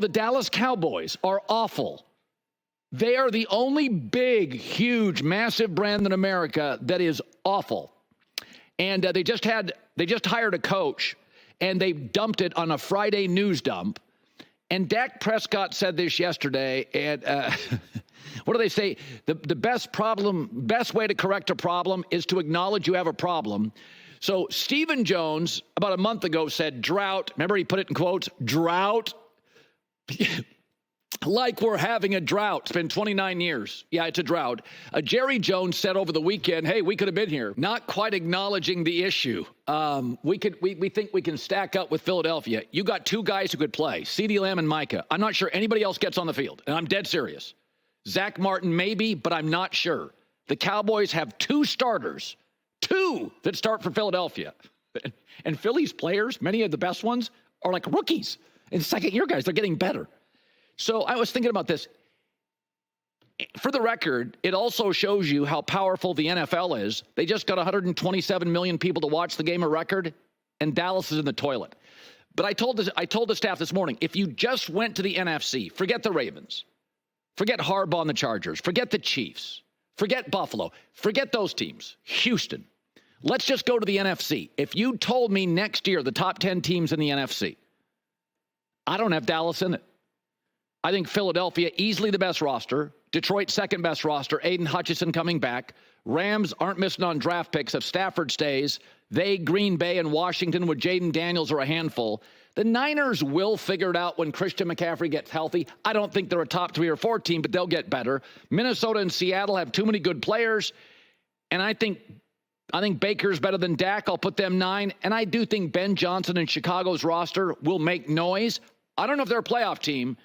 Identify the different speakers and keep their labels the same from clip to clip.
Speaker 1: The Dallas Cowboys are awful. They are the only big, huge, massive brand in America that is awful. And they just hired a coach, and they dumped it on a Friday news dump. And Dak Prescott said this yesterday, and what do they say? The best way to correct a problem is to acknowledge you have a problem. So Stephen Jones, about a month ago, said drought. Remember, he put it in quotes, drought. Like we're having a drought. It's been 29 years. Yeah, it's a drought. Jerry Jones said over the weekend, hey, we could have been here. Not quite acknowledging the issue. We think we can stack up with Philadelphia. You got two guys who could play, CeeDee Lamb and Micah. I'm not sure anybody else gets on the field, and I'm dead serious. Zach Martin maybe, but I'm not sure. The Cowboys have two starters, two that start for Philadelphia. And Philly's players, many of the best ones, are like rookies. And second-year guys, they're getting better. So I was thinking about this. For the record, it also shows you how powerful the NFL is. They just got 127 million people to watch the game of record, and Dallas is in the toilet. But I told the staff this morning, if you just went to the NFC, forget the Ravens, forget Harbaugh and the Chargers, forget the Chiefs, forget Buffalo, forget those teams, Houston. Let's just go to the NFC. If you told me next year the top 10 teams in the NFC, I don't have Dallas in it. I think Philadelphia, easily the best roster. Detroit, second best roster. Aiden Hutchinson coming back. Rams aren't missing on draft picks if Stafford stays. Green Bay, and Washington with Jaden Daniels are a handful. The Niners will figure it out when Christian McCaffrey gets healthy. I don't think they're a top 3 or 4 team, but they'll get better. Minnesota and Seattle have too many good players. And I think Baker's better than Dak. I'll put them 9. And I do think Ben Johnson and Chicago's roster will make noise. I don't know if they're a playoff team.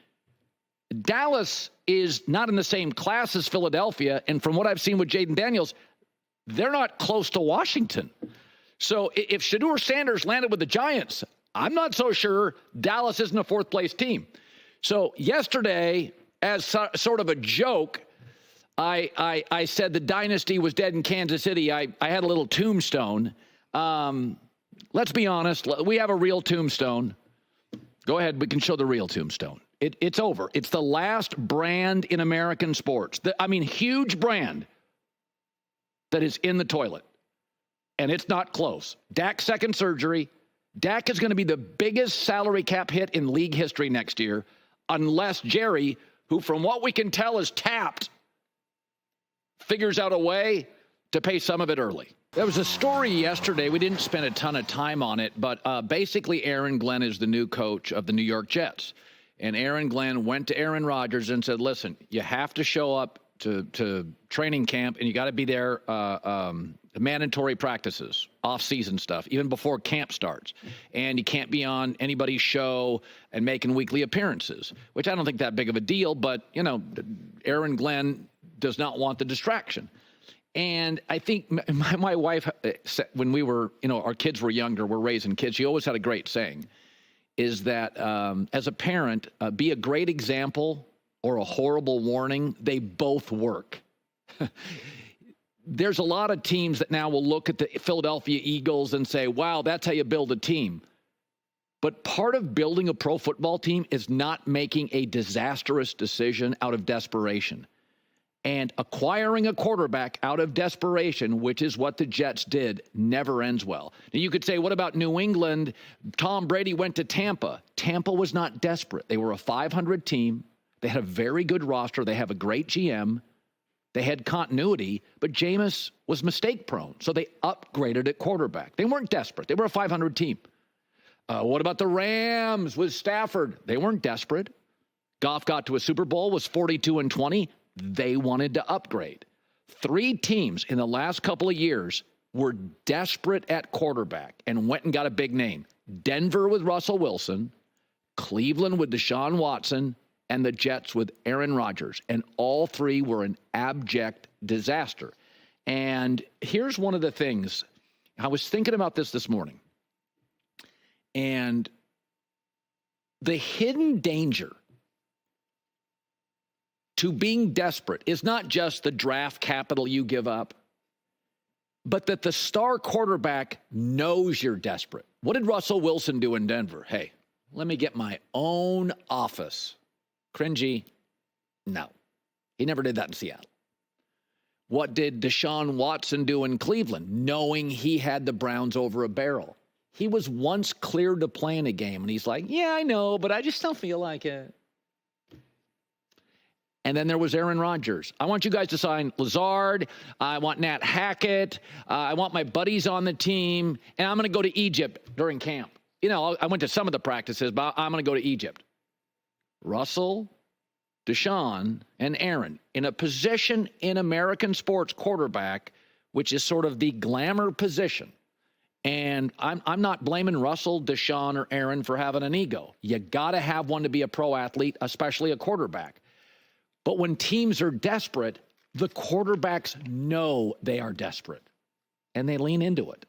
Speaker 1: Dallas is not in the same class as Philadelphia, and from what I've seen with Jaden Daniels, they're not close to Washington. So if Shedeur Sanders landed with the Giants, I'm not so sure Dallas isn't a fourth-place team. So yesterday, as sort of a joke, I said the dynasty was dead in Kansas City. I had a little tombstone. Let's be honest. We have a real tombstone. Go ahead. We can show the real tombstone. It's over. It's the last brand in American sports. Huge brand that is in the toilet. And it's not close. Dak's second surgery. Dak is going to be the biggest salary cap hit in league history next year, unless Jerry, who from what we can tell is tapped, figures out a way to pay some of it early. There was a story yesterday. We didn't spend a ton of time on it, but basically Aaron Glenn is the new coach of the New York Jets. And Aaron Glenn went to Aaron Rodgers and said, listen, you have to show up to training camp, and you got to be there mandatory practices, off-season stuff, even before camp starts. And you can't be on anybody's show and making weekly appearances, which I don't think that big of a deal. But, Aaron Glenn does not want the distraction. And I think my wife, when we were, our kids were younger, we're raising kids, she always had a great saying, is that as a parent, be a great example or a horrible warning. They both work. There's a lot of teams that now will look at the Philadelphia Eagles and say, wow, that's how you build a team. But part of building a pro football team is not making a disastrous decision out of desperation. And acquiring a quarterback out of desperation, which is what the Jets did, never ends well. Now, you could say, what about New England? Tom Brady went to Tampa. Tampa was not desperate. They were a 500 team. They had a very good roster. They have a great GM. They had continuity, but Jameis was mistake-prone, so they upgraded at quarterback. They weren't desperate. They were a 500 team. What about the Rams with Stafford? They weren't desperate. Goff got to a Super Bowl, was 42-20. They wanted to upgrade. 3 teams in the last couple of years were desperate at quarterback and went and got a big name. Denver with Russell Wilson, Cleveland with Deshaun Watson, and the Jets with Aaron Rodgers. And all 3 were an abject disaster. And here's one of the things. I was thinking about this morning. And the hidden danger to being desperate is not just the draft capital you give up, but that the star quarterback knows you're desperate. What did Russell Wilson do in Denver? Hey, Let me get my own office. Cringy? No. He never did that in Seattle. What did Deshaun Watson do in Cleveland, knowing he had the Browns over a barrel? He was once cleared to play in a game, and he's like, yeah, I know, but I just don't feel like it. And then there was Aaron Rodgers. I want you guys to sign Lazard. I want Nat Hackett. I want my buddies on the team. And I'm going to go to Egypt during camp. You know, I went to some of the practices, but I'm going to go to Egypt. Russell, Deshaun, and Aaron in a position in American sports, quarterback, which is sort of the glamour position. And I'm not blaming Russell, Deshaun, or Aaron for having an ego. You got to have one to be a pro athlete, especially a quarterback. But when teams are desperate, the quarterbacks know they are desperate, and they lean into it.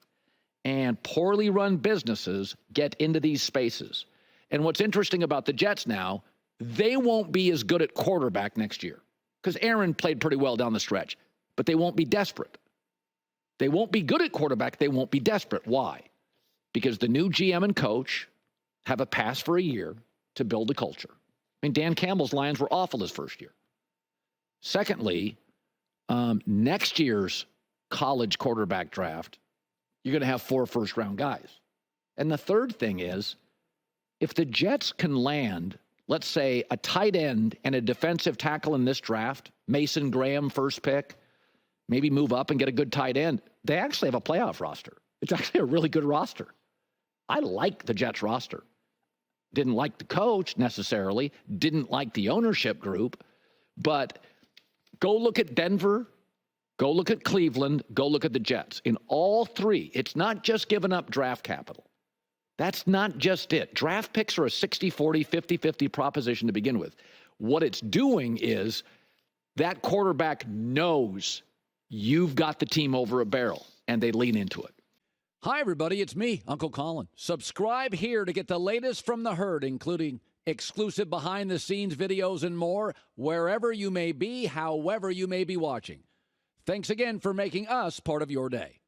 Speaker 1: And poorly run businesses get into these spaces. And what's interesting about the Jets now, they won't be as good at quarterback next year because Aaron played pretty well down the stretch, but they won't be desperate. They won't be good at quarterback. They won't be desperate. Why? Because the new GM and coach have a pass for a year to build a culture. I mean, Dan Campbell's Lions were awful his first year. Secondly, next year's college quarterback draft, you're going to have 4 first-round guys. And the third thing is, if the Jets can land, let's say, a tight end and a defensive tackle in this draft, Mason Graham first pick, maybe move up and get a good tight end, they actually have a playoff roster. It's actually a really good roster. I like the Jets roster. Didn't like the coach necessarily, didn't like the ownership group, but go look at Denver, go look at Cleveland, go look at the Jets. In all three, it's not just giving up draft capital. That's not just it. Draft picks are a 60-40, 50-50 proposition to begin with. What it's doing is that quarterback knows you've got the team over a barrel, and they lean into it.
Speaker 2: Hi, everybody. It's me, Uncle Colin. Subscribe here to get the latest from the herd, including exclusive behind-the-scenes videos and more, wherever you may be, however you may be watching. Thanks again for making us part of your day.